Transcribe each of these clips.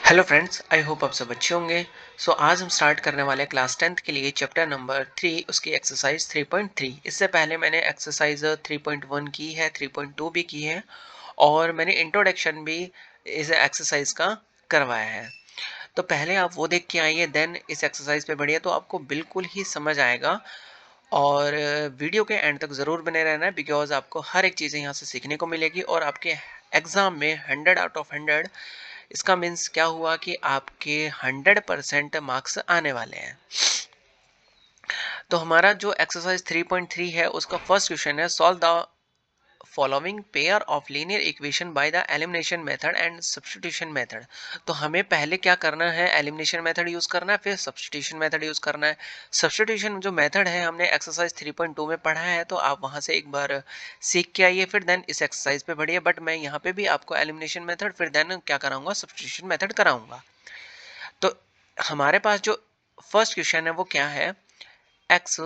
Hello friends, I hope आप सब अच्छे होंगे। आज हम स्टार्ट करने वाले हैं क्लास 10th के लिए चैप्टर नंबर 3 उसकी एक्सरसाइज 3.3। इससे पहले मैंने एक्सरसाइज 3.1 की है, 3.2 भी की है और मैंने इंट्रोडक्शन भी इस एक्सरसाइज का करवाया है। तो पहले आप वो देख के आइए, देन इस एक्सरसाइज पे बढ़िए, तो आपको बिल्कुल ही समझ आएगा। और वीडियो के एंड तक ज़रूर बने रहना है, बिकॉज आपको हर एक चीज़ें यहाँ से सीखने को मिलेगी और आपके एग्ज़ाम में 100 आउट ऑफ 100। इसका मीन्स क्या हुआ कि आपके 100% मार्क्स आने वाले हैं। तो हमारा जो एक्सरसाइज 3.3 है उसका फर्स्ट क्वेश्चन है, solve the following pair of linear equation by the elimination method and substitution method. तो हमें पहले क्या करना है, एलिमिनेशन मेथड यूज करना है, फिर सब्स्टिट्यूशन मेथड यूज करना है। सब्स्टिट्यूशन जो मेथड है हमने एक्सरसाइज 3.2 में पढ़ा है, तो आप वहां से एक बार सीख के आइए, फिर देन इस एक्सरसाइज पे बढ़िए। बट मैं यहाँ पे भी आपको एलिमिनेशन मेथड फिर देन क्या कराऊंगा, सब्स्टिट्यूशन मेथड कराऊंगा। तो हमारे पास जो फर्स्ट क्वेश्चन है वो क्या है, x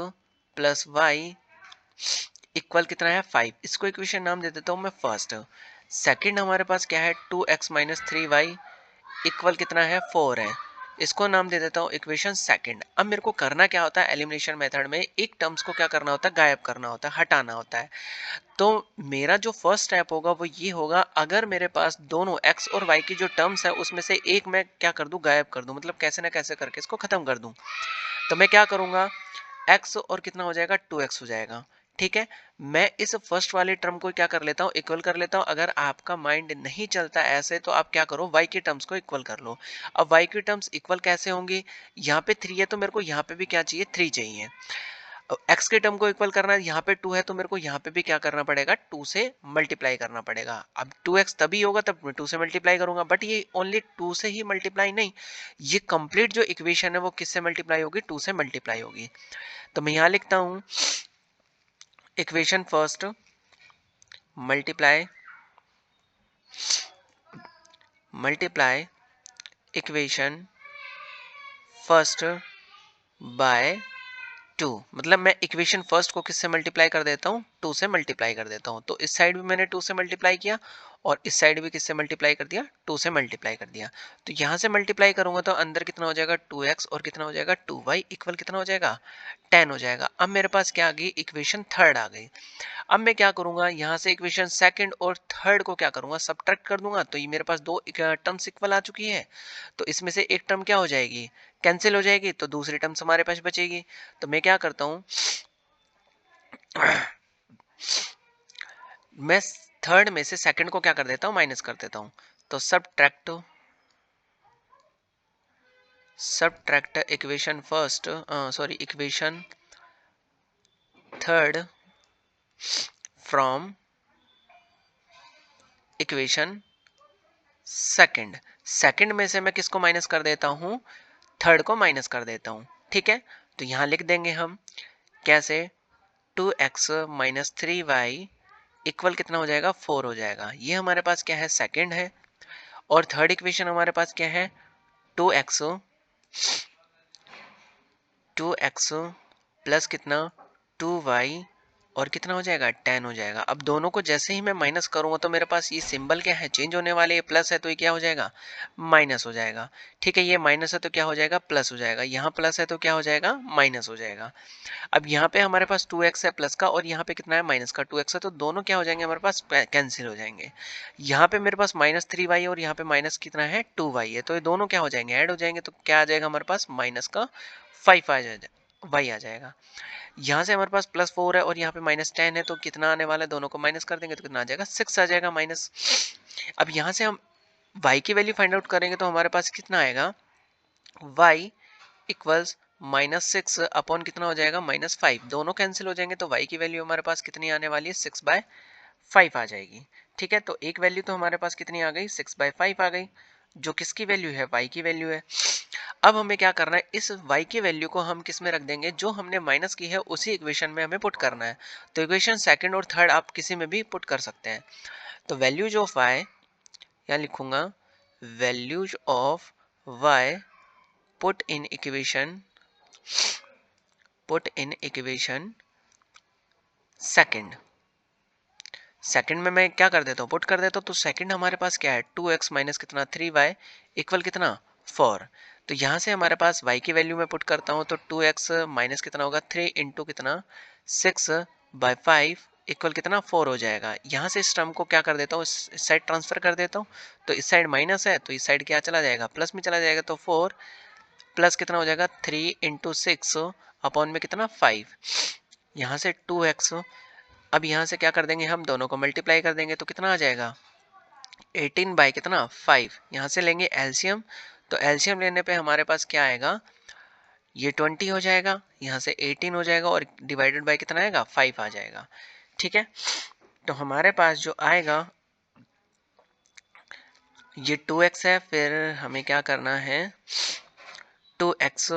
प्लस वाई इक्वल कितना है 5। इसको इक्वेशन नाम दे देता हूँ मैं फर्स्ट। सेकंड हमारे पास क्या है, 2x माइनस 3y इक्वल कितना है 4 है। इसको नाम दे देता हूँ इक्वेशन सेकंड। अब मेरे को करना क्या होता है, एलिमिनेशन मेथड में एक टर्म्स को क्या करना होता है, गायब करना होता है, हटाना होता है। तो मेरा जो फर्स्ट स्टेप होगा वो ये होगा, अगर मेरे पास दोनों x और y की जो टर्म्स है उसमें से एक मैं क्या कर दूं, गायब कर दूं, मतलब कैसे ना कैसे करके इसको खत्म कर दूं। तो मैं क्या करूंगा, x और कितना हो जाएगा, 2x हो जाएगा। ठीक है, मैं इस फर्स्ट वाले टर्म को क्या कर लेता हूँ, इक्वल कर लेता हूँ। अगर आपका माइंड नहीं चलता ऐसे, तो आप क्या करो, y की टर्म्स को इक्वल कर लो। अब y की टर्म्स इक्वल कैसे होंगी, यहाँ पे 3 है तो मेरे को यहाँ पे भी क्या चाहिए, 3 चाहिए। एक्स के टर्म को इक्वल करना है, यहाँ पे 2 है तो मेरे को यहाँ पे भी क्या करना पड़ेगा, 2 से मल्टीप्लाई करना पड़ेगा। अब 2x तभी होगा तब मैं 2 से मल्टीप्लाई करूंगा, बट ये ओनली 2 से ही मल्टीप्लाई नहीं, ये कंप्लीट जो इक्वेशन है वो किससे मल्टीप्लाई होगी, 2 से मल्टीप्लाई होगी। तो मैं यहाँ लिखता हूँ equation first multiply multiply equation first by 2। मतलब मैं इक्वेशन फर्स्ट को किससे मल्टीप्लाई कर देता हूँ, 2 से मल्टीप्लाई कर देता हूँ। तो इस साइड भी मैंने 2 से मल्टीप्लाई किया और इस साइड भी किससे मल्टीप्लाई कर दिया, 2 से मल्टीप्लाई कर दिया। तो यहाँ से मल्टीप्लाई करूंगा तो अंदर कितना हो जाएगा, 2x और कितना हो जाएगा, 2y इक्वल कितना हो जाएगा, 10 हो जाएगा। अब मेरे पास क्या आ गई, इक्वेशन थर्ड आ गई। अब मैं क्या करूंगा, यहाँ से इक्वेशन सेकंड और थर्ड को क्या करूंगा, सब्ट्रैक्ट कर दूंगा। तो ये मेरे पास दो टर्म्स इक्वल आ चुकी है, तो इसमें से एक टर्म क्या हो जाएगी, कैंसिल हो जाएगी, तो दूसरी टर्म हमारे पास बचेगी। तो मैं क्या करता हूँ, मैं थर्ड में से सेकंड को क्या कर देता हूँ, माइनस कर देता हूँ। तो subtract equation first, sorry equation third from equation second. Second में से मैं किसको माइनस कर देता हूँ, थर्ड को माइनस कर देता हूँ। ठीक है, तो यहाँ लिख देंगे हम कैसे, 2x माइनस 3y इक्वल कितना हो जाएगा, 4 हो जाएगा। ये हमारे पास क्या है, सेकंड है। और थर्ड इक्वेशन हमारे पास क्या है, 2x 2x प्लस कितना, 2y और कितना हो जाएगा, 10 हो जाएगा। अब दोनों को जैसे ही मैं माइनस करूंगा तो मेरे पास ये सिंबल क्या है, चेंज होने वाले, ये प्लस है तो ये क्या हो जाएगा, माइनस हो जाएगा। ठीक है, ये माइनस है तो क्या हो जाएगा, प्लस हो जाएगा। यहाँ प्लस है तो क्या हो जाएगा, माइनस हो जाएगा। अब यहाँ पे हमारे पास 2x है प्लस का और यहाँ पे कितना है, माइनस का 2x है, तो दोनों क्या हो जाएंगे, हमारे पास कैंसिल हो जाएंगे। यहाँ पे मेरे पास माइनस 3y और यहाँ पे माइनस कितना है, 2y है, तो ये दोनों क्या हो जाएंगे, ऐड हो जाएंगे। तो क्या आ जाएगा हमारे पास, माइनस का 5 आ जाएगा, y आ जाएगा। यहाँ से हमारे पास प्लस 4 है और यहाँ पे माइनस 10 है, तो कितना आने वाला है, दोनों को माइनस कर देंगे तो कितना आ जाएगा, 6 आ जाएगा माइनस। अब यहाँ से हम y की वैल्यू फाइंड आउट करेंगे तो हमारे पास कितना आएगा, y इक्वल्स -6 अपॉन कितना हो जाएगा, -5। दोनों कैंसिल हो जाएंगे तो y की वैल्यू हमारे पास कितनी आने वाली है, 6/5 आ जाएगी। ठीक है, तो एक वैल्यू तो हमारे पास कितनी आ गई, 6/5 आ गई, जो किसकी वैल्यू है, y की वैल्यू है। अब हमें क्या करना है, इस y की वैल्यू को हम किस में रख देंगे, जो हमने माइनस की है उसी इक्वेशन में हमें पुट करना है। तो इक्वेशन सेकंड और थर्ड आप किसी में भी पुट कर सकते हैं। तो वैल्यूज ऑफ y, यहाँ लिखूंगा values of y put in equation second. Second में मैं क्या कर देता हूँ, पुट कर देता हूँ। तो सेकंड हमारे पास क्या है, 2x माइनस कितना, 3y इक्वल कितना 4। तो यहाँ से हमारे पास y की वैल्यू मैं पुट करता हूँ तो 2x माइनस कितना होगा 3 इंटू कितना 6/5 इक्वल कितना 4 हो जाएगा। यहाँ से इस टर्म को क्या कर देता हूँ, इस साइड ट्रांसफर कर देता हूँ। तो इस साइड माइनस है तो इस साइड क्या चला जाएगा, प्लस में चला जाएगा। तो 4 प्लस कितना हो जाएगा 3 इंटू 6 अपॉन में कितना 5, यहाँ से 2x। अब यहाँ से क्या कर देंगे, हम दोनों को मल्टीप्लाई कर देंगे तो कितना आ जाएगा 18 बाई कितना 5। यहाँ से लेंगे एलसीएम, तो एलसीएम लेने पे हमारे पास क्या आएगा, ये 20 हो जाएगा, यहाँ से 18 हो जाएगा और डिवाइडेड बाय कितना आएगा 5 आ जाएगा। ठीक है, तो हमारे पास जो आएगा ये 2x है, फिर हमें क्या करना है 2x।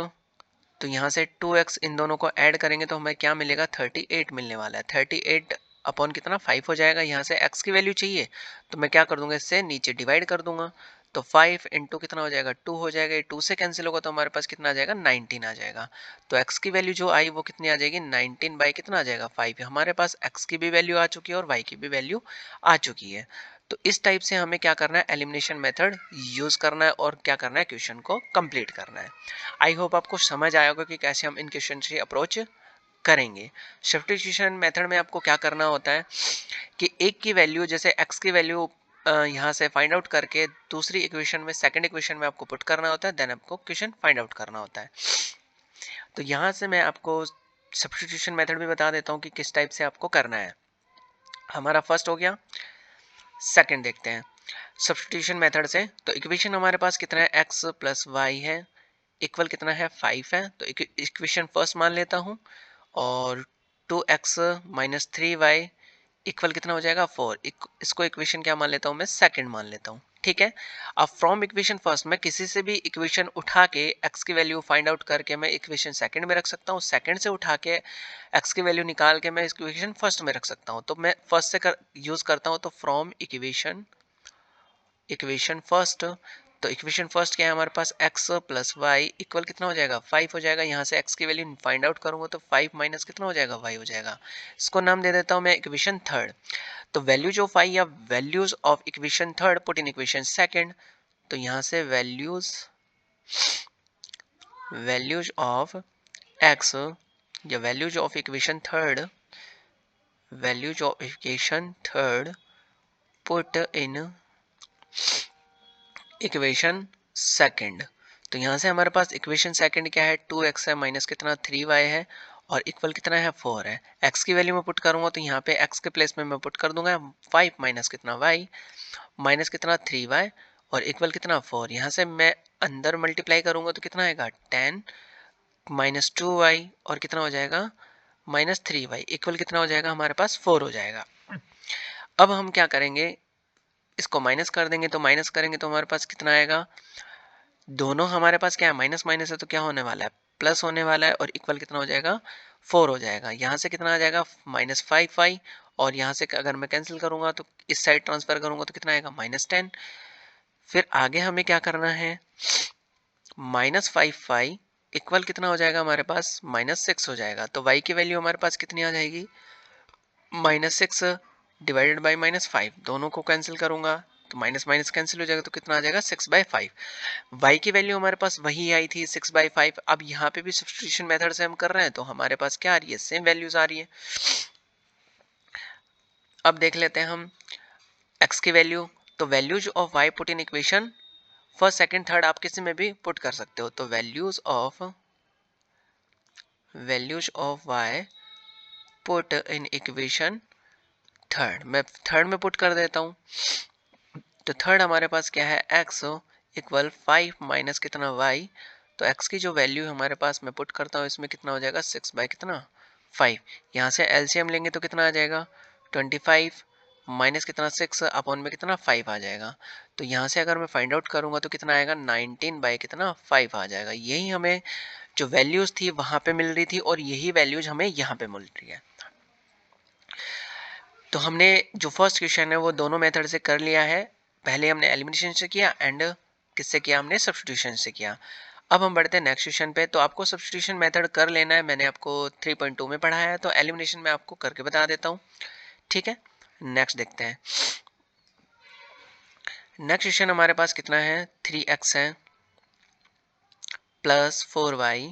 तो यहाँ से 2x इन दोनों को ऐड करेंगे तो हमें क्या मिलेगा 38 मिलने वाला है। 38 अपॉन कितना 5 हो जाएगा। यहाँ से x की वैल्यू चाहिए तो मैं क्या कर दूंगा, इससे नीचे डिवाइड कर दूंगा। तो 5 इंटू कितना हो जाएगा 2 हो जाएगा, ये 2 से कैंसिल होगा तो हमारे पास कितना आ जाएगा 19 आ जाएगा। तो x की वैल्यू जो आई वो कितनी आ जाएगी 19 बाई कितना आ जाएगा 5। हमारे पास x की भी वैल्यू आ चुकी है और y की भी वैल्यू आ चुकी है। तो इस टाइप से हमें क्या करना है, एलिमिनेशन मेथड यूज करना है और क्या करना है, क्वेश्चन को कंप्लीट करना है। आई होप आपको समझ आया होगा कि कैसे हम इन क्वेश्चन से अप्रोच करेंगे। सब्स्टिट्यूशन मेथड में आपको क्या करना होता है कि एक की वैल्यू जैसे x की वैल्यू यहाँ से फाइंड आउट करके दूसरी इक्वेशन में, सेकंड इक्वेशन में आपको पुट करना होता है, देन आपको क्वेश्चन फाइंड आउट करना होता है। तो यहाँ से मैं आपको सब्स्टिट्यूशन मेथड भी बता देता हूँ कि किस टाइप से आपको करना है। हमारा फर्स्ट हो गया, सेकंड देखते हैं सब्स्टिट्यूशन मेथड से। तो इक्वेशन हमारे पास कितना है, x प्लस वाई है इक्वल कितना है 5 है। तो इक्वेशन फर्स्ट मान लेता हूँ और 2x माइनस 3y इक्वल कितना हो जाएगा 4। इसको इक्वेशन क्या मान लेता हूँ मैं, सेकंड मान लेता हूँ। ठीक है, अब फ्रॉम इक्वेशन फर्स्ट मैं किसी से भी इक्वेशन उठा के x की वैल्यू फाइंड आउट करके मैं इक्वेशन सेकंड में रख सकता हूँ। सेकंड से उठा के x की वैल्यू निकाल के मैं इक्वेशन फर्स्ट में रख सकता हूँ। तो मैं फर्स्ट से यूज करता हूँ, तो फ्रॉम इक्वेशन फर्स्ट। तो इक्वेशन फर्स्ट क्या है हमारे पास, x प्लस वाई इक्वल कितना हो जाएगा 5 हो जाएगा। यहाँ से x की वैल्यू फाइंड आउट करूंगा तो 5 माइनस कितना हो जाएगा y हो जाएगा। इसको नाम दे देता हूँ मैं इक्वेशन थर्ड। तो वैल्यूज ऑफ y या values of equation third put in equation second. तो यहाँ से वैल्यूज ऑफ x या values of equation third put in equation second. तो यहाँ से हमारे पास इक्वेशन सेकंड क्या है, 2x है माइनस कितना 3y है और इक्वल कितना है 4 है। x की वैल्यू में पुट करूंगा तो यहाँ पे x के प्लेस में मैं पुट कर दूंगा 5 माइनस कितना y माइनस कितना 3y और इक्वल कितना 4। यहाँ से मैं अंदर मल्टीप्लाई करूंगा तो कितना आएगा 10 माइनस 2y और कितना हो जाएगा माइनस 3y इक्वल कितना हो जाएगा हमारे पास 4 हो जाएगा। अब हम क्या करेंगे, इसको माइनस कर देंगे। तो माइनस करेंगे तो हमारे पास कितना आएगा, दोनों हमारे पास क्या है माइनस माइनस है तो क्या होने वाला है प्लस होने वाला है और इक्वल कितना हो जाएगा 4 हो जाएगा। यहाँ से कितना आ जाएगा माइनस 5y और यहाँ से अगर मैं कैंसिल करूंगा तो इस साइड ट्रांसफर करूंगा तो कितना आएगा -10। फिर आगे हमें क्या करना है, -5y इक्वल कितना हो जाएगा हमारे पास -6 हो जाएगा। तो y की वैल्यू हमारे पास कितनी आ जाएगी -6 डिवाइडेड बाई -5। दोनों को कैंसिल करूंगा तो माइनस माइनस कैंसिल हो जाएगा तो कितना आ जाएगा 6/5। y की वैल्यू हमारे पास वही आई थी 6/5। अब यहाँ पे भी सब्स्टिट्यूशन मेथड से हम कर रहे हैं तो हमारे पास क्या आ रही है, सेम वैल्यूज आ रही है। अब देख लेते हैं हम x की वैल्यू। तो values of y put in equation first second third आप किसी में भी पुट कर सकते हो। तो values of y put in equation third, मैं थर्ड में पुट कर देता हूँ। तो थर्ड हमारे पास क्या है x इक्वल 5 माइनस कितना y। तो x की जो वैल्यू हमारे पास मैं पुट करता हूँ इसमें कितना हो जाएगा 6 बाई कितना 5। यहाँ से एलसीएम लेंगे तो कितना आ जाएगा 25 माइनस कितना 6 अपॉन में कितना 5 आ जाएगा। तो यहाँ से अगर मैं फाइंड आउट करूँगा तो कितना आएगा 19 बाई कितना 5 आ जाएगा। यही हमें जो वैल्यूज थी वहाँ पे मिल रही थी और यही वैल्यूज हमें यहाँ पे मिल रही है। तो हमने जो फर्स्ट क्वेश्चन है वो दोनों मेथड से कर लिया है। पहले हमने एलिमिनेशन से किया एंड किससे किया, हमने सब्स्टिट्यूशन से किया। अब हम बढ़ते हैं नेक्स्ट क्वेश्चन पे। तो आपको सब्स्टिट्यूशन मेथड कर लेना है, मैंने आपको 3.2 में पढ़ाया है। तो एलिमिनेशन में आपको करके बता देता हूँ। ठीक है, नेक्स्ट देखते हैं। नेक्स्ट क्वेश्चन हमारे पास कितना है, 3x है प्लस 4y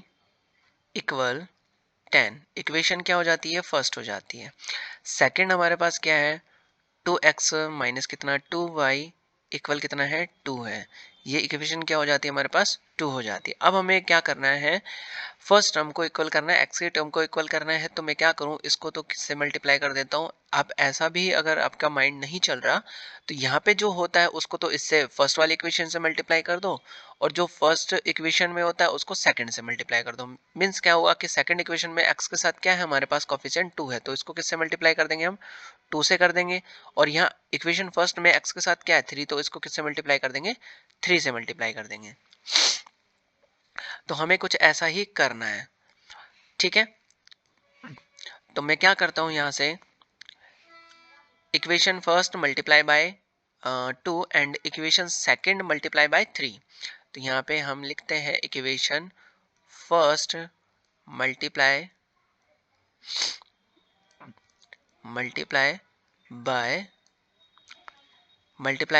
इक्वल 10। इक्वेशन क्या हो जाती है, फर्स्ट हो जाती है। सेकंड हमारे पास क्या है, 2x माइनस कितना 2y इक्वल कितना है 2 है। ये इक्वेशन क्या हो जाती है हमारे पास 2 हो जाती है। अब हमें क्या करना है, फर्स्ट टर्म को इक्वल करना है, एक्स की टर्म को इक्वल करना है। तो मैं क्या करूं, इसको तो किससे मल्टीप्लाई कर देता हूं। अब ऐसा भी अगर आपका माइंड नहीं चल रहा तो यहाँ पे जो होता है उसको तो इससे फर्स्ट वाली इक्वेशन से मल्टीप्लाई कर दो, और जो फर्स्ट इक्वेशन में होता है उसको सेकंड से मल्टीप्लाई कर दो। मीन्स क्या हुआ कि सेकंड इक्वेशन में एक्स के साथ क्या है हमारे पास कोफिशिएंट 2 है, तो इसको किससे मल्टीप्लाई कर देंगे हम 2 से कर देंगे। और यहाँ इक्वेशन फर्स्ट में एक्स के साथ क्या है 3, तो इसको किससे मल्टीप्लाई कर देंगे 3 से मल्टीप्लाई कर देंगे। तो हमें कुछ ऐसा ही करना है, ठीक है। तो मैं क्या करता हूं, यहां से equation first multiply by 2 and equation second multiply by 3। तो यहाँ पे हम लिखते हैं equation first multiply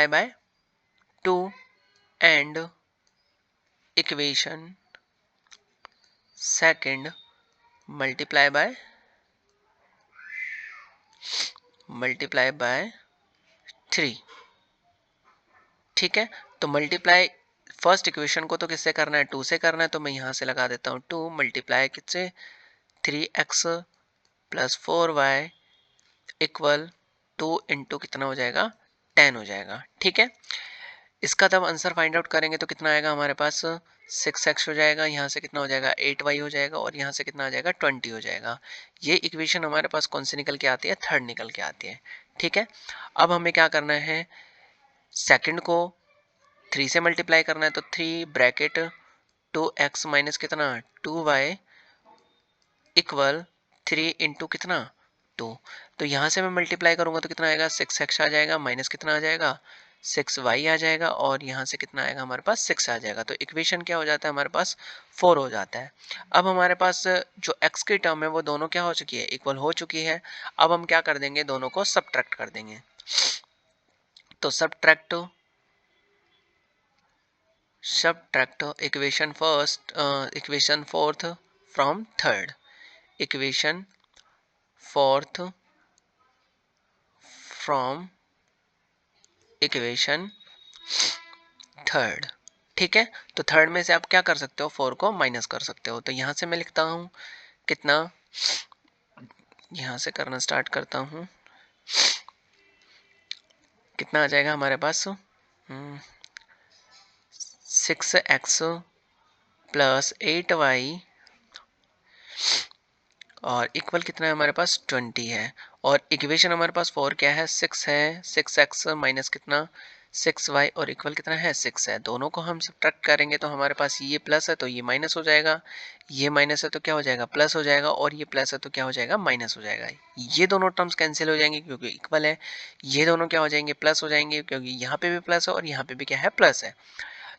by 2 and equation second multiply by 3, ठीक है। तो मल्टीप्लाई फर्स्ट इक्वेशन को तो किससे करना है 2 से करना है, तो मैं यहाँ से लगा देता हूँ 2 मल्टीप्लाई किससे 3x plus 4y equal 2 into कितना हो जाएगा 10 हो जाएगा, ठीक है। इसका तब आंसर फाइंड आउट करेंगे तो कितना आएगा हमारे पास 6x हो जाएगा, यहाँ से कितना हो जाएगा 8y हो जाएगा, और यहाँ से कितना आ जाएगा 20 हो जाएगा। ये इक्वेशन हमारे पास कौन सी निकल के आती है, थर्ड निकल के आती है, ठीक है। अब हमें क्या करना है, सेकंड को 3 से मल्टीप्लाई करना है, तो 3 ब्रैकेट 2x माइनस कितना 2y इक्वल 3 इंटू कितना 2। तो यहाँ से मैं मल्टीप्लाई करूंगा तो कितना आएगा 6x आ जाएगा, माइनस कितना आ जाएगा 6y आ जाएगा, और यहाँ से कितना आएगा हमारे पास 6 आ जाएगा। तो इक्वेशन क्या हो जाता है हमारे पास 4 हो जाता है। अब हमारे पास जो x की टर्म है वो दोनों क्या हो चुकी है, इक्वल हो चुकी है। अब हम क्या कर देंगे, दोनों को सबट्रैक्ट कर देंगे। तो subtract equation fourth from third, equation fourth from equation third, ठीक है। तो थर्ड में से आप क्या कर सकते हो, 4 को माइनस कर सकते हो। तो यहाँ से मैं लिखता हूँ कितना, यहाँ से करना स्टार्ट करता हूँ, कितना आ जाएगा हमारे पास 6x प्लस 8y और इक्वल कितना है हमारे पास 20 है। और इक्वेशन हमारे पास 4 क्या है 6 है, 6x माइनस कितना 6y और इक्वल कितना है 6 है। दोनों को हम सब्ट्रैक्ट करेंगे तो हमारे पास ये प्लस है तो ये माइनस हो जाएगा, ये माइनस है तो क्या हो जाएगा प्लस हो जाएगा, और ये प्लस है तो क्या हो जाएगा माइनस हो जाएगा। ये दोनों टर्म्स कैंसिल हो जाएंगे क्योंकि इक्वल है। ये दोनों क्या हो जाएंगे प्लस हो जाएंगे क्योंकि यहाँ पे भी प्लस है और यहाँ पे भी क्या है प्लस है।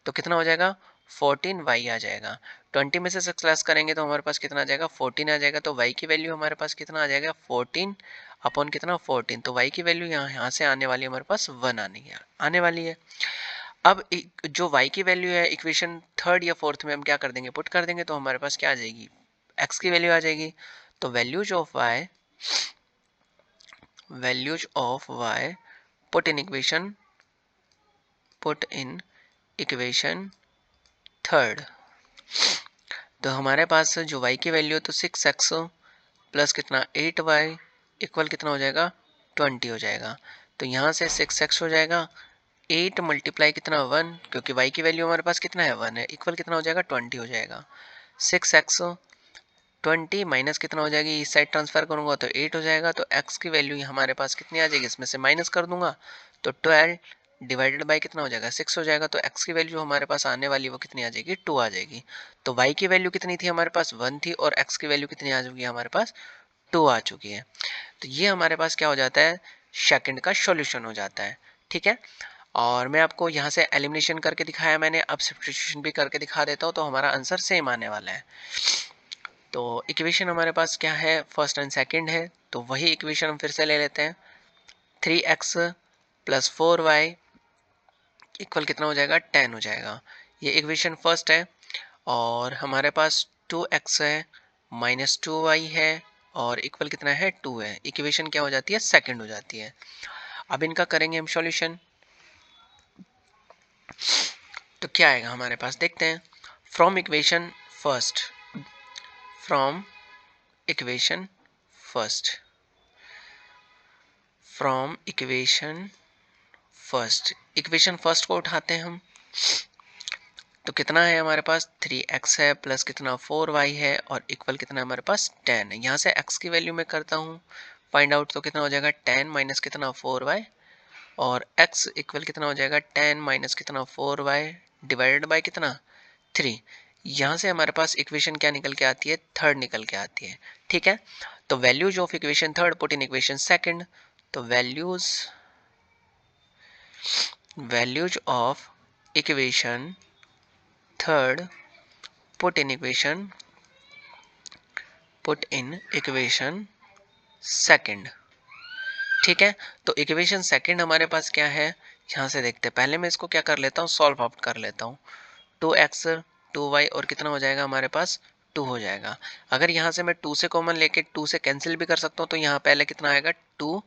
तो कितना हो जाएगा 14y आ जाएगा। 20 में से 6 लेस करेंगे तो हमारे पास कितना आ जाएगा 14 आ जाएगा। तो y की वैल्यू हमारे पास कितना आ जाएगा 14 अपॉन कितना 14। तो y की वैल्यू यहाँ से आने वाली हमारे पास 1 आने वाली है। अब जो y की वैल्यू है इक्वेशन थर्ड या फोर्थ में हम क्या कर देंगे पुट कर देंगे, तो हमारे पास क्या आ जाएगी x की वैल्यू आ जाएगी। तो values of y put in equation third. तो हमारे पास जो y की वैल्यू है तो 6x प्लस कितना 8y इक्वल कितना हो जाएगा 20 हो जाएगा। तो यहाँ से 6x हो जाएगा 8 मल्टीप्लाई कितना 1, क्योंकि y की वैल्यू हमारे पास कितना है 1 है, इक्वल कितना हो जाएगा 20 हो जाएगा। 6x 20 माइनस कितना हो जाएगी, इस साइड ट्रांसफर करूंगा तो 8 हो जाएगा। तो x की वैल्यू हमारे पास कितनी आ जाएगी, इसमें से माइनस कर दूंगा तो 12 डिवाइडेड बाय कितना हो जाएगा 6 हो जाएगा। तो x की वैल्यू हमारे पास आने वाली वो कितनी आ जाएगी 2 आ जाएगी। तो y की वैल्यू कितनी थी हमारे पास 1 थी और x की वैल्यू कितनी आ चुकी है हमारे पास 2 आ चुकी है। तो ये हमारे पास क्या हो जाता है सेकंड का सॉल्यूशन हो जाता है, ठीक है। और मैं आपको यहाँ से एलिमिनेशन करके दिखाया मैंने, अब सब्स्टिट्यूशन भी करके दिखा देता हूँ तो हमारा आंसर सेम आने वाला है। तो इक्वेशन हमारे पास क्या है फर्स्ट एंड सेकंड है, तो वही इक्वेशन हम फिर से ले लेते हैं 3x प्लस 4y इक्वल कितना हो जाएगा 10 हो जाएगा। ये इक्वेशन फर्स्ट है और हमारे पास 2x है माइनस 2y है और इक्वल कितना है 2 है। इक्वेशन क्या हो जाती है सेकंड हो जाती है। अब इनका करेंगे हम सॉल्यूशन। तो क्या आएगा हमारे पास देखते हैं। From equation first, from equation first, from equation first, equation first को उठाते हैं हम। तो कितना है हमारे पास 3x है प्लस कितना 4y है और इक्वल कितना है हमारे पास 10 है। यहाँ से x की वैल्यू मैं करता हूँ फाइंड आउट, तो कितना हो जाएगा 10 माइनस कितना 4y और x इक्वल कितना हो जाएगा 10 माइनस कितना 4y डिवाइडेड बाय कितना 3। यहाँ से हमारे पास इक्वेशन क्या निकल के आती है थर्ड निकल के आती है। ठीक है, तो values of equation third put in equation second. तो values of equation third put in equation second. ठीक है, तो इक्वेशन सेकंड हमारे पास क्या है यहाँ से देखते हैं। पहले मैं इसको क्या कर लेता हूँ सॉल्व आउट कर लेता हूँ। 2x 2y और कितना हो जाएगा हमारे पास 2 हो जाएगा। अगर यहाँ से मैं 2 से कॉमन लेके 2 से कैंसिल भी कर सकता हूँ तो यहाँ पहले कितना आएगा 2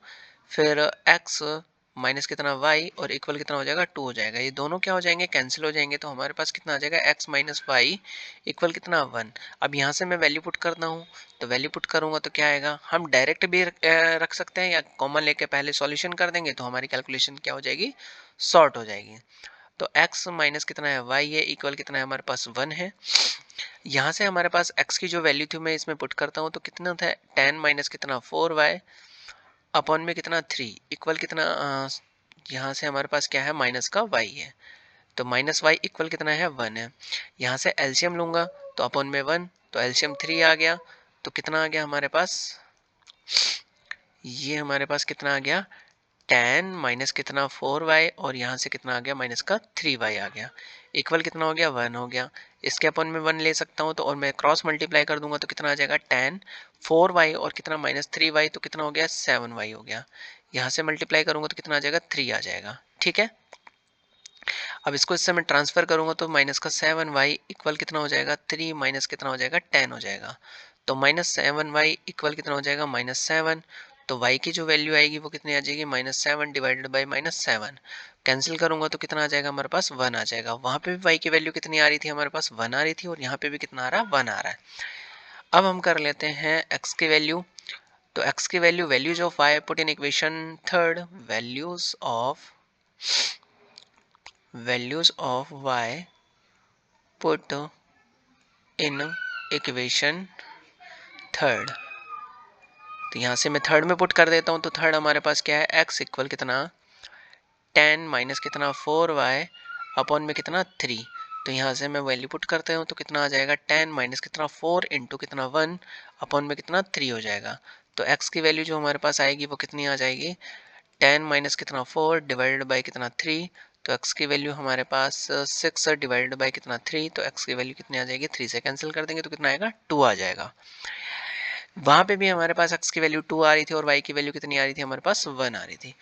फिर x माइनस कितना y और इक्वल कितना हो जाएगा 2 हो जाएगा। ये दोनों क्या हो जाएंगे कैंसिल हो जाएंगे तो हमारे पास कितना आ जाएगा x माइनस वाई इक्वल कितना 1। अब यहाँ से मैं वैल्यू पुट करता हूँ, तो वैल्यू पुट करूँगा तो क्या आएगा, हम डायरेक्ट भी रख सकते हैं या कॉमन लेके पहले सॉल्यूशन कर देंगे तो हमारी कैलकुलेशन क्या हो जाएगी शॉर्ट हो जाएगी। तो x माइनस कितना है y है इक्वल कितना है हमारे पास 1 है। यहाँ से हमारे पास x की जो वैल्यू थी मैं इसमें पुट करता हूँ तो कितना था 10 माइनस कितना 4y अपॉन में कितना 3 इक्वल कितना यहाँ से हमारे पास क्या है माइनस का y है तो माइनस वाई इक्वल कितना है 1 है। यहाँ से एलसीएम लूंगा तो अपॉन में 1 तो एलसीएम 3 आ गया। तो कितना आ गया हमारे पास, ये हमारे पास कितना आ गया 10 माइनस कितना 4y और यहाँ से कितना आ गया माइनस का 3y आ गया इक्वल कितना हो गया 1 हो गया। इसके अपन में 1 ले सकता हूँ तो और मैं क्रॉस मल्टीप्लाई कर दूंगा तो कितना आ जाएगा 10 4y और कितना माइनस 3y तो कितना हो गया 7y हो गया। यहाँ से मल्टीप्लाई करूंगा तो कितना आ जाएगा 3 आ जाएगा। ठीक है, अब इसको इससे मैं ट्रांसफर करूंगा तो माइनस का 7y इक्वल कितना हो जाएगा 3 माइनस कितना हो जाएगा 10 हो जाएगा। तो माइनस 7y इक्वल कितना हो जाएगा -7। तो y की जो वैल्यू आएगी वो कितनी आ जाएगी -7 डिवाइडेड बाई -7। कैंसिल करूंगा तो कितना आ जाएगा हमारे पास 1 आ जाएगा। वहां पे भी y की वैल्यू कितनी आ रही थी हमारे पास 1 आ रही थी और यहाँ पे भी कितना आ रहा है 1 आ रहा है। अब हम कर लेते हैं x की वैल्यू। तो x की value values of y put in equation third, values of y put in equation third. तो यहाँ से मैं थर्ड में पुट कर देता हूँ तो थर्ड हमारे पास क्या है x इक्वल कितना 10 माइनस कितना 4y अपॉन में कितना 3। तो यहाँ से मैं वैल्यू पुट करते हूँ तो कितना आ जाएगा 10 माइनस कितना 4 इंटू कितना 1 अपॉन में कितना 3 हो जाएगा। तो x की वैल्यू जो हमारे पास आएगी वो कितनी आ जाएगी 10 माइनस कितना 4 डिवाइडेड बाई कितना 3। तो x की वैल्यू हमारे पास 6 डिवाइडेड बाई कितना 3। तो x की वैल्यू कितनी आ जाएगी 3 से कैंसिल कर देंगे तो कितना आएगा 2 आ जाएगा। वहां पे भी हमारे पास x की वैल्यू 2 आ रही थी और y की वैल्यू कितनी आ रही थी हमारे पास 1 आ रही थी।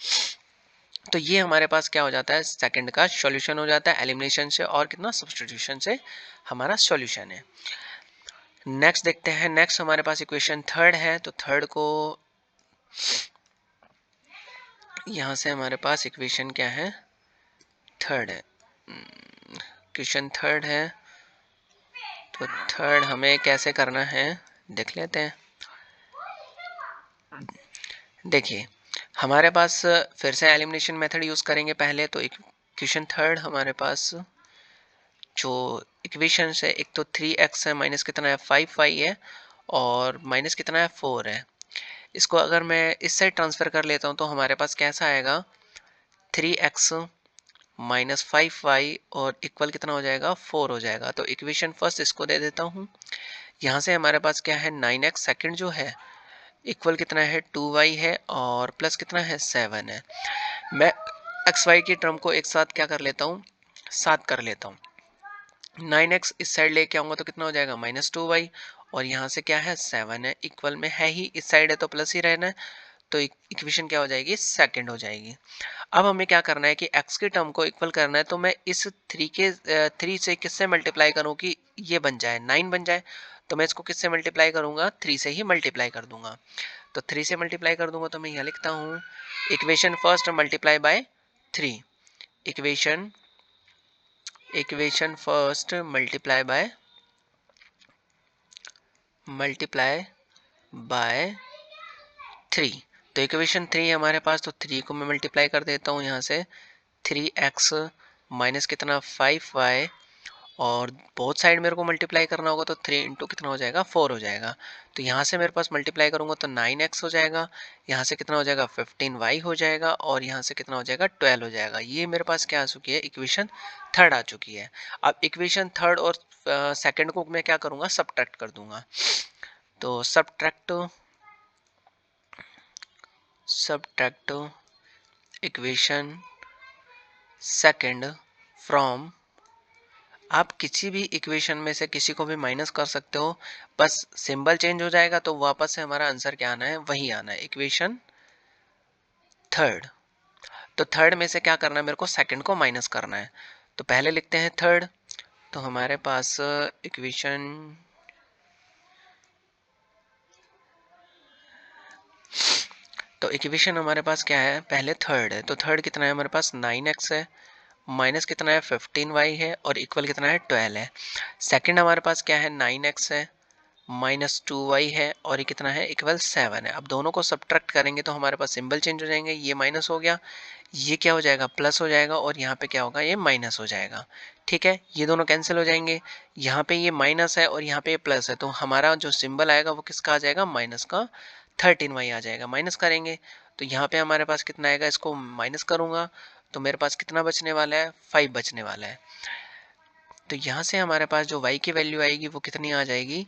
तो ये हमारे पास क्या हो जाता है सेकंड का सॉल्यूशन हो जाता है एलिमिनेशन से और कितना सब्स्टिट्यूशन से हमारा सॉल्यूशन है। नेक्स्ट देखते हैं, नेक्स्ट हमारे पास इक्वेशन थर्ड है। तो थर्ड को यहाँ से हमारे पास इक्वेशन क्या है थर्ड है, इक्वेशन थर्ड है। तो थर्ड हमें कैसे करना है देख लेते हैं। देखिए हमारे पास फिर से एलिमिनेशन मेथड यूज करेंगे पहले। तो इक्वेशन थर्ड हमारे पास जो इक्वेशन है एक तो 3x है माइनस कितना है 5y है और माइनस कितना है 4 है। इसको अगर मैं इस साइड ट्रांसफर कर लेता हूँ तो हमारे पास कैसा आएगा 3x माइनस 5y और इक्वल कितना हो जाएगा 4 हो जाएगा। तो इक्वेशन फर्स्ट इसको दे देता हूँ। यहाँ से हमारे पास क्या है 9x सेकंड जो है इक्वल कितना है 2y है और प्लस कितना है 7 है। मैं एक्स वाई की टर्म को एक साथ क्या कर लेता हूँ साथ कर लेता हूँ। 9x इस साइड लेके आऊंगा तो कितना हो जाएगा -2y और यहाँ से क्या है 7 है इक्वल में है ही इस साइड है तो प्लस ही रहना है। तो इक्वेशन क्या हो जाएगी, सेकंड हो जाएगी। अब हमें क्या करना है कि x के टर्म को इक्वल करना है, तो मैं इस 3 से किससे मल्टीप्लाई करूं कि ये बन जाए 9 बन जाए। तो मैं इसको किससे मल्टीप्लाई करूंगा, 3 से ही मल्टीप्लाई कर दूंगा। तो 3 से मल्टीप्लाई कर दूंगा तो मैं यहाँ लिखता हूँ equation first multiply by 3, equation first multiply by 3। तो इक्वेशन 3 है हमारे पास, तो 3 को मैं मल्टीप्लाई कर देता हूँ यहाँ से, 3x माइनस कितना 5y, और बोथ साइड मेरे को मल्टीप्लाई करना होगा तो 3 इंटू कितना हो जाएगा 4 हो जाएगा। तो यहाँ से मेरे पास मल्टीप्लाई करूँगा तो 9x हो जाएगा, यहाँ से कितना हो जाएगा 15y हो जाएगा, और यहाँ से कितना हो जाएगा 12 हो जाएगा। ये मेरे पास क्या आ चुकी है, इक्वेशन थर्ड आ चुकी है। अब इक्वेशन थर्ड और सेकंड को मैं क्या करूँगा, सब्ट्रैक्ट कर दूंगा। तो सब्ट्रैक्ट इक्वेशन सेकंड फ्रॉम, आप किसी भी इक्वेशन में से किसी को भी माइनस कर सकते हो, बस सिंबल चेंज हो जाएगा तो वापस से हमारा आंसर क्या आना है, वही आना है, इक्वेशन थर्ड। तो थर्ड में से क्या करना है, मेरे को सेकंड को माइनस करना है। तो पहले लिखते हैं थर्ड, तो हमारे पास इक्वेशन हमारे पास क्या है, पहले थर्ड है, तो थर्ड कितना है हमारे पास 9x है, माइनस कितना है 15y है, और इक्वल कितना है 12 है। सेकंड हमारे पास क्या है, 9x है, माइनस 2y है, और ये कितना है इक्वल 7 है। अब दोनों को सब्ट्रैक्ट करेंगे तो हमारे पास सिंबल चेंज हो जाएंगे, ये माइनस हो गया, ये क्या हो जाएगा प्लस हो जाएगा, और यहाँ पे क्या होगा, ये माइनस हो जाएगा। ठीक है, ये दोनों कैंसिल हो जाएंगे, यहाँ पे ये माइनस है और यहाँ पे ये प्लस है, तो हमारा जो सिंबल आएगा वो किसका आ जाएगा, माइनस का 13y आ जाएगा। माइनस करेंगे तो यहाँ पे हमारे पास कितना आएगा, इसको माइनस करूँगा तो मेरे पास कितना बचने वाला है, 5 बचने वाला है। तो यहाँ से हमारे पास जो y की वैल्यू आएगी वो कितनी आ जाएगी,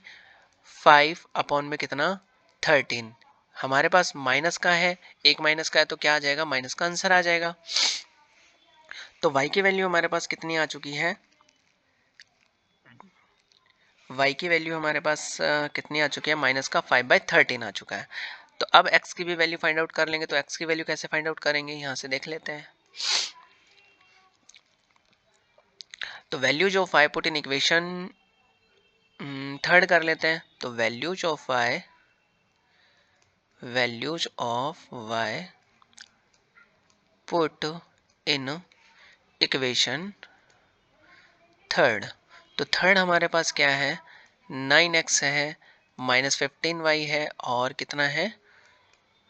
5 अपॉन में कितना 13। हमारे पास माइनस का है, एक माइनस का है, तो क्या आ जाएगा, माइनस का आंसर आ जाएगा। तो y की वैल्यू हमारे पास कितनी आ चुकी है, y की वैल्यू हमारे पास कितनी आ चुकी है, माइनस का 5/13 आ चुका है। तो अब x की भी वैल्यू फाइंड आउट कर लेंगे। तो x की वैल्यू कैसे फाइंड आउट करेंगे, यहाँ से देख लेते हैं। तो values of y put in equation third कर लेते हैं। तो values of y put in equation third. तो थर्ड हमारे पास क्या है, 9x है, माइनस 15y है, और कितना है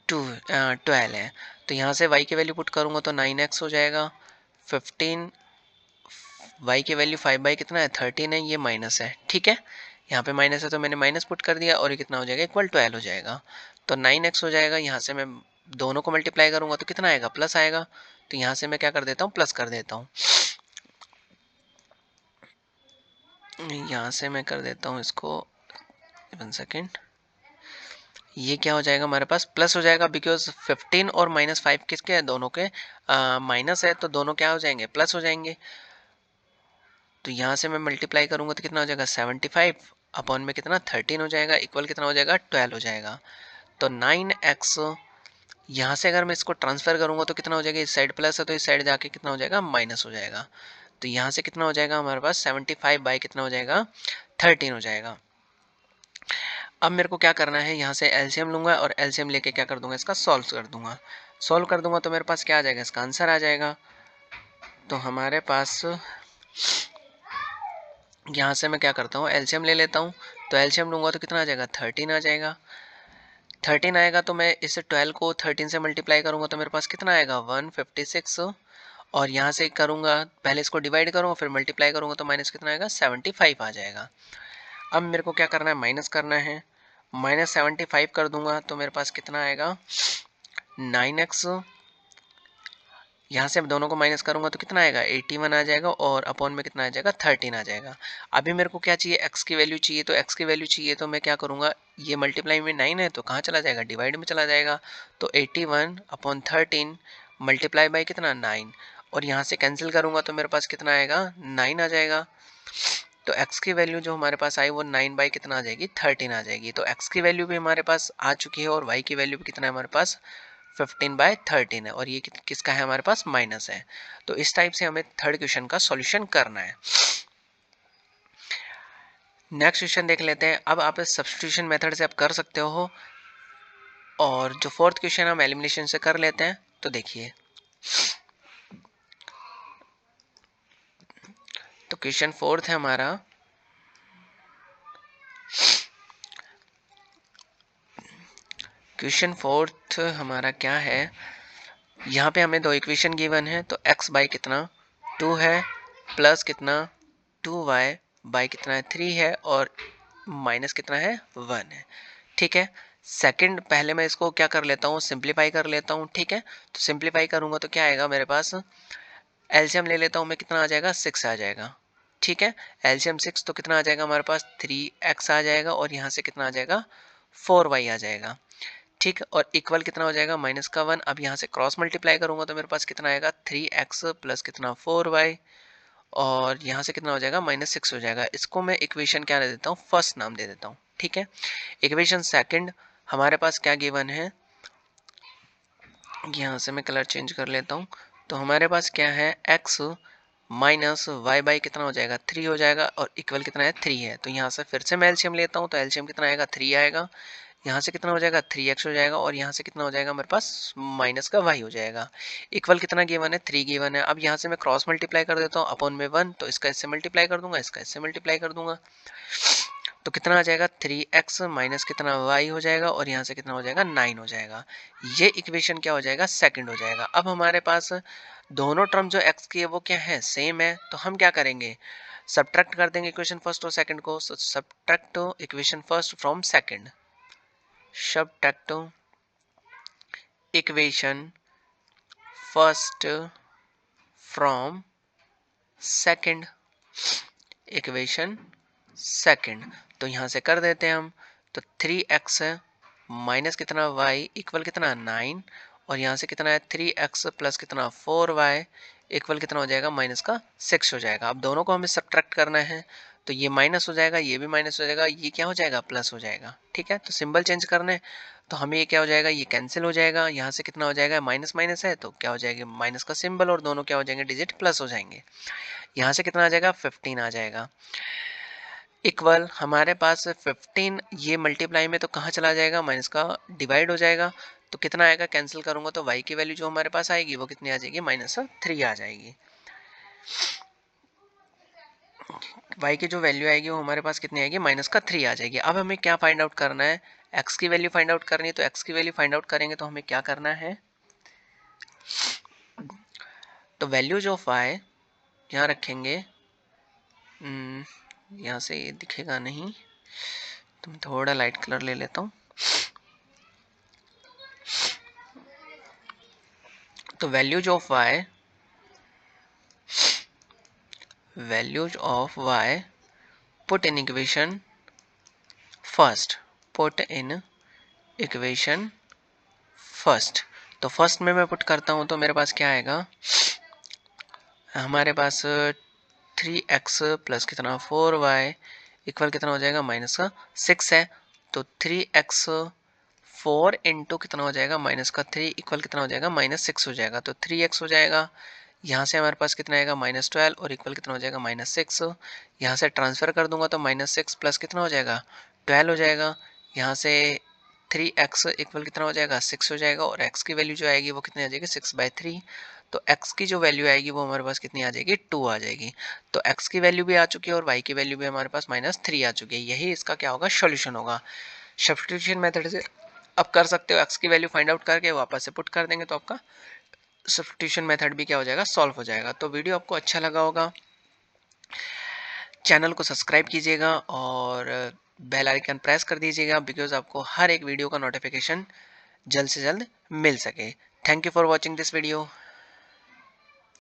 12 है। तो यहाँ से y की वैल्यू पुट करूँगा तो 9x हो जाएगा, 15 y की वैल्यू 5 कितना है 13 है, ये माइनस है। ठीक है, यहाँ पे माइनस है तो मैंने माइनस पुट कर दिया, और ये कितना हो जाएगा इक्वल 12 हो जाएगा। तो 9x हो जाएगा, यहाँ से मैं दोनों को मल्टीप्लाई करूँगा तो कितना आएगा, प्लस आएगा। तो यहाँ से मैं क्या कर देता हूँ, प्लस कर देता हूँ। यहाँ से मैं कर देता हूँ इसको, 1 सेकेंड, ये क्या हो जाएगा हमारे पास, प्लस हो जाएगा, बिकॉज 15 और -5 किसके हैं, दोनों के माइनस है, तो दोनों क्या हो जाएंगे, प्लस हो जाएंगे। तो यहाँ से मैं मल्टीप्लाई करूँगा तो कितना हो जाएगा 75 अपॉन में कितना 13 हो जाएगा, इक्वल कितना हो जाएगा 12 हो जाएगा। तो 9x, यहाँ से अगर मैं इसको ट्रांसफर करूँगा तो कितना हो जाएगा, इस साइड प्लस है तो इस साइड जाके कितना हो जाएगा, माइनस हो जाएगा। तो यहाँ से कितना हो जाएगा हमारे पास 75 बाई कितना हो जाएगा 13 हो जाएगा। अब मेरे को क्या करना है, यहाँ से एलसीएम लूँगा और एलसीएम लेके क्या कर दूंगा, इसका सॉल्व कर दूंगा। सॉल्व कर दूंगा तो मेरे पास क्या आ जाएगा, इसका आंसर आ जाएगा। तो हमारे पास यहाँ से मैं क्या करता हूँ, एलसीएम ले लेता हूँ। तो एलसीएम लूँगा तो कितना आ जाएगा, 13 आ जाएगा। 13 आएगा तो मैं इस 12 को 13 से मल्टीप्लाई करूँगा तो मेरे पास कितना आएगा 156, और यहाँ से करूँगा पहले इसको डिवाइड करूँगा फिर मल्टीप्लाई करूँगा तो माइनस कितना आएगा 75 आ जाएगा। अब मेरे को क्या करना है, माइनस करना है, -75 कर दूंगा तो मेरे पास कितना आएगा 9x, यहाँ से दोनों को माइनस करूंगा तो कितना आएगा 81 आ जाएगा, और अपॉन में कितना आ जाएगा 13 आ जाएगा। अभी मेरे को क्या चाहिए, x की वैल्यू चाहिए। तो x की वैल्यू चाहिए तो मैं क्या करूंगा, ये मल्टीप्लाई में 9 है तो कहाँ चला जाएगा, डिवाइड में चला जाएगा। तो 81 अपॉन 13 मल्टीप्लाई बाई कितना 9, और यहाँ से कैंसिल करूंगा तो मेरे पास कितना आएगा 9 आ जाएगा। तो x की वैल्यू जो हमारे पास आई वो 9 बाई कितना आ जाएगी 13 आ जाएगी। तो x की वैल्यू भी हमारे पास आ चुकी है और y की वैल्यू भी कितना है हमारे पास 15/13 है और ये किसका है हमारे पास माइनस है। तो इस टाइप से हमें थर्ड क्वेश्चन का सॉल्यूशन करना है। नेक्स्ट क्वेश्चन देख लेते हैं। अब आप इस सब्स्टिट्यूशन मेथड से आप कर सकते हो और जो फोर्थ क्वेश्चन हम एलिमिनेशन से कर लेते हैं। तो देखिए, तो क्वेश्चन फोर्थ है हमारा, क्वेश्चन फोर्थ हमारा क्या है, यहाँ पे हमें दो इक्वेशन गिवन है। तो x बाई कितना 2 है प्लस कितना 2y बाई कितना है 3 है और माइनस कितना है 1 है। ठीक है, सेकंड पहले मैं इसको क्या कर लेता हूँ, सिंप्लीफाई कर लेता हूँ। ठीक है, तो सिंप्लीफाई करूँगा तो क्या आएगा मेरे पास, एलसीएम ले लेता हूँ मैं, कितना आ जाएगा 6 आ जाएगा। ठीक है, एलसीएम 6 तो कितना आ जाएगा हमारे पास 3x आ जाएगा और यहाँ से कितना आ जाएगा 4y आ जाएगा। ठीक, और इक्वल कितना हो जाएगा माइनस का 1। अब यहाँ से क्रॉस मल्टीप्लाई करूंगा तो मेरे पास कितना आएगा 3x प्लस कितना 4y और यहाँ से कितना हो जाएगा -6 हो जाएगा। इसको मैं इक्वेशन क्या दे देता हूँ, फर्स्ट नाम दे देता हूँ। ठीक है, इक्वेशन सेकंड हमारे पास क्या गिवन है, यहाँ से मैं कलर चेंज कर लेता हूँ। तो हमारे पास क्या है x माइनस वाई बाई कितना हो जाएगा 3 हो जाएगा और इक्वल कितना है 3 है। तो यहाँ से फिर से मैं एलसीएम लेता हूँ तो एलसीएम कितना आएगा 3 आएगा, यहाँ से कितना हो जाएगा 3x हो जाएगा और यहाँ से कितना हो जाएगा मेरे पास माइनस का y हो जाएगा। इक्वल कितना गिवन है 3 गिवन है। अब यहाँ से मैं क्रॉस मल्टीप्लाई कर देता हूँ अपॉन में 1, तो इसका इससे मल्टीप्लाई कर दूंगा, इसका इससे मल्टीप्लाई कर दूंगा। तो कितना आ जाएगा 3x माइनस कितना y हो जाएगा और यहाँ से कितना हो जाएगा 9 हो जाएगा। ये इक्वेशन क्या हो जाएगा सेकंड हो जाएगा। अब हमारे पास दोनों टर्म जो x की है वो क्या है सेम है, तो हम क्या करेंगे सब्ट्रैक्ट कर देंगे इक्वेशन फर्स्ट और सेकंड को। Subtract equation first from second, subtract equation first from second, equation second. तो यहाँ से कर देते हैं हम, तो 3x माइनस कितना y इक्वल कितना 9 और यहाँ से कितना है 3x प्लस कितना 4y इक्वल कितना हो जाएगा माइनस का 6 हो जाएगा। अब दोनों को हमें सब्ट्रैक्ट करना है तो ये माइनस हो जाएगा, ये भी माइनस हो जाएगा, ये क्या हो जाएगा प्लस हो जाएगा। ठीक है, तो सिंबल चेंज करने तो हमें ये क्या हो जाएगा, ये कैंसिल हो जाएगा। यहाँ से कितना हो जाएगा माइनस माइनस है तो क्या हो जाएगा माइनस का सिंबल और दोनों क्या हो जाएंगे डिजिट प्लस हो जाएंगे। यहाँ से कितना आ जाएगा 15 आ जाएगा इक्वल हमारे पास 15, ये मल्टीप्लाई में तो कहाँ चला जाएगा माइनस का डिवाइड हो जाएगा। तो कितना आएगा कैंसिल करूंगा तो y की वैल्यू जो हमारे पास आएगी वो कितनी आ जाएगी -3 आ जाएगी। y की जो वैल्यू आएगी वो हमारे पास कितनी आएगी -3 आ जाएगी। अब हमें क्या फाइंड आउट करना है, x की वैल्यू फाइंड आउट करनी है। तो x की वैल्यू फाइंड आउट करेंगे तो हमें क्या करना है, तो वैल्यूज ऑफ y यहाँ रखेंगे, यहाँ से ये दिखेगा नहीं तो मैं थोड़ा लाइट कलर ले लेता हूँ। तो values of y, values of y put in equation first, put in equation first. तो फर्स्ट में मैं पुट करता हूँ तो मेरे पास क्या आएगा, हमारे पास 3x प्लस कितना 4y इक्वल कितना हो जाएगा -6 है। तो 3x 4 इंटू कितना हो जाएगा -3 इक्वल कितना हो जाएगा -6 हो जाएगा। तो 3x हो जाएगा, यहाँ से हमारे पास कितना आएगा -12 और इक्वल कितना हो जाएगा -6। यहाँ से ट्रांसफर कर दूंगा तो -6 प्लस कितना हो जाएगा 12 हो जाएगा। यहाँ से 3x इक्वल कितना हो जाएगा 6 हो जाएगा और x की वैल्यू जो आएगी वो कितनी आ जाएगी 6/3। तो x की जो वैल्यू आएगी वो हमारे पास कितनी आ जाएगी 2 आ जाएगी। तो x की वैल्यू भी आ चुकी है और y की वैल्यू भी हमारे पास -3 आ चुकी है। यही इसका क्या होगा सॉल्यूशन होगा। सब्स्टिट्यूशन मेथड से अब कर सकते हो, x की वैल्यू फाइंड आउट करके वापस से पुट कर देंगे तो आपका सब्स्टिट्यूशन मेथड भी क्या हो जाएगा सॉल्व हो जाएगा। तो वीडियो आपको अच्छा लगा होगा, चैनल को सब्सक्राइब कीजिएगा और बेल आइकन प्रेस कर दीजिएगा बिकॉज आपको हर एक वीडियो का नोटिफिकेशन जल्द से जल्द मिल सके। Thank you for watching this video.